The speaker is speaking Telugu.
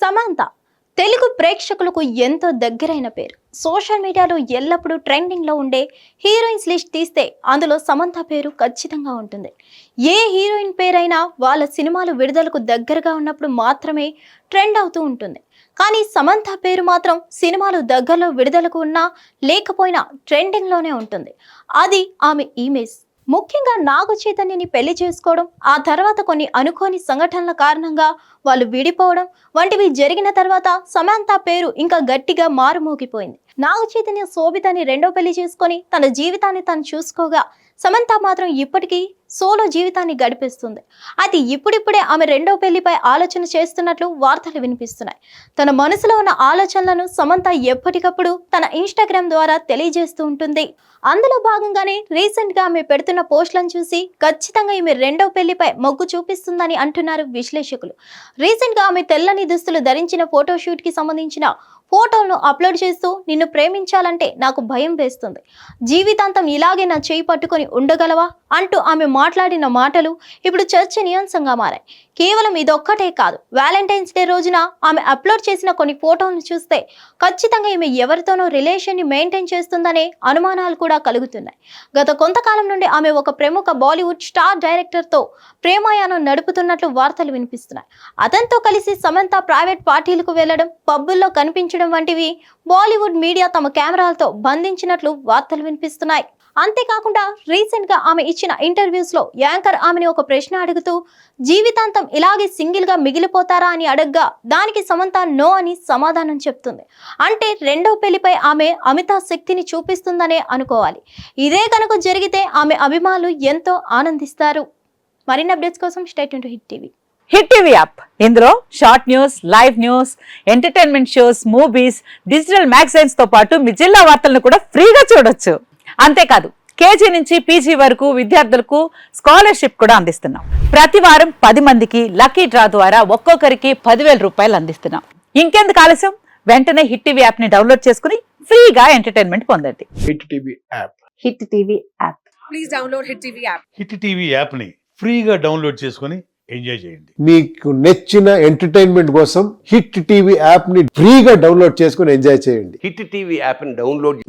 సమంత తెలుగు ప్రేక్షకులకు ఎంతో దగ్గరైన పేరు. సోషల్ మీడియాలో ఎల్లప్పుడూ ట్రెండింగ్లో ఉండే హీరోయిన్స్ లిస్ట్ తీస్తే అందులో సమంత పేరు ఖచ్చితంగా ఉంటుంది. ఏ హీరోయిన్ పేరైనా వాళ్ళ సినిమాలు విడుదలకు దగ్గరగా ఉన్నప్పుడు మాత్రమే ట్రెండ్ అవుతూ ఉంటుంది. కానీ సమంత పేరు మాత్రం సినిమాలు దగ్గరలో విడుదలకు ఉన్నా లేకపోయినా ట్రెండింగ్లోనే ఉంటుంది. అది ఆమె ఇమేజ్. ముఖ్యంగా నాగ చైతన్యని పెళ్లి చేసుకోవడం, ఆ తర్వాత కొన్ని అనుకోని సంఘటనల కారణంగా వాళ్ళు విడిపోవడం వంటివి జరిగిన తర్వాత సమంత పేరు ఇంకా గట్టిగా మారుమోగిపోయింది. నాగ చైతన్య శోభితని రెండో పెళ్లి చేసుకొని తన జీవితాన్ని తను చూసుకోగా సమంత మాత్రం ఇప్పటికీ సోలో జీవితాన్ని గడిపేస్తుంది. అయితే ఇప్పుడిప్పుడే ఆమె రెండో పెళ్లిపై ఆలోచన చేస్తున్నట్లు వార్తలు వినిపిస్తున్నాయి. తన మనసులో ఉన్న ఆలోచనలను సమంత ఎప్పటికప్పుడు తన ఇన్స్టాగ్రామ్ ద్వారా తెలియజేస్తూ ఉంటుంది. అందులో భాగంగానే రీసెంట్ గా ఆమె పెడుతున్న పోస్టులను చూసి ఖచ్చితంగా ఈమె రెండో పెళ్లిపై మొగ్గు చూపిస్తుందని అంటున్నారు విశ్లేషకులు. రీసెంట్ గా ఆమె తెల్లని దుస్తులు ధరించిన ఫోటోషూట్ కి సంబంధించిన ఫోటోలను అప్లోడ్ చేస్తూ, నిన్ను ప్రేమించాలంటే నాకు భయం వేస్తుంది, జీవితాంతం ఇలాగే నా చేయి పట్టుకొని ఉండగలవా అంటూ ఆమె మాట్లాడిన మాటలు ఇప్పుడు చర్చనీయాంశంగా మారాయి. కేవలం ఇదొక్కటే కాదు, వ్యాలంటైన్స్ డే రోజున ఆమె అప్లోడ్ చేసిన కొన్ని ఫోటోలను చూస్తే ఖచ్చితంగా ఈమె ఎవరితోనో రిలేషన్ ని మెయింటైన్ చేస్తుందనే అనుమానాలు కూడా కలుగుతున్నాయి. గత కొంతకాలం నుండి ఆమె ఒక ప్రముఖ బాలీవుడ్ స్టార్ డైరెక్టర్ తో ప్రేమాయాణం నడుపుతున్నట్లు వార్తలు వినిపిస్తున్నాయి. అతనితో కలిసి సమంత ప్రైవేట్ పార్టీలకు వెళ్లడం, పబ్బుల్లో కనిపించడం వంటివి బాలీవుడ్ మీడియా తమ కెమెరాలతో బంధించినట్లు వార్తలు వినిపిస్తున్నాయి. అంతేకాకుండా రీసెంట్ గా ఆమె ఇచ్చిన ఇంటర్వ్యూస్ లో యాంకర్ ఆమెని ఒక ప్రశ్న అడుగుతూ జీవితాంతం ఇలాగే సింగిల్ గా మిగిలిపోతారా అని అడగ్గా దానికి సమంత నో అని సమాధానం చెప్తుంది. అంటే రెండో పెళ్లిపై ఆమె అమితా శక్తిని చూపిస్తుందనే అనుకోవాలి. ఇదే కనుక జరిగితే ఆమె అభిమానులు ఎంతో ఆనందిస్తారు. మరిన్ని అప్డేట్స్ కోసం stay tuned to hit TV. Hit TV app, ఇందులో short news, live news, entertainment shows, movies, digital magazines తో పాటు మీ జిల్లా వార్తలను కూడా ఫ్రీగా చూడొచ్చు. అంతేకాదు, కేజీ నుంచి పీజీ వరకు విద్యార్థులకు స్కాలర్షిప్ కూడా అందిస్తున్నాం. ప్రతి వారం 10 మందికి లక్కీ డ్రా ద్వారా ఒక్కొక్కరికి 10,000 రూపాయలు అందిస్తున్నాం. ఇంకెందుకు ఆలస్యం, వెంటనే హిట్ టీవీ యాప్ ని డౌన్లోడ్ చేసుకుని ఫ్రీగా ఎంటర్టైన్మెంట్ పొందండి. Hit TV app. Hit TV app. Please download hit TV app. Hit TV app ని ఫ్రీగా డౌన్లోడ్ చేసుకొని ఎంజాయ్ చేయండి. మీకు నచ్చిన ఎంటర్టైన్మెంట్ కోసం హిట్ టీవీ యాప్ ని ఫ్రీగా డౌన్లోడ్ చేసుకొని ఎంజాయ్ చేయండి. హిట్ టీవీ యాప్ని డౌన్లోడ్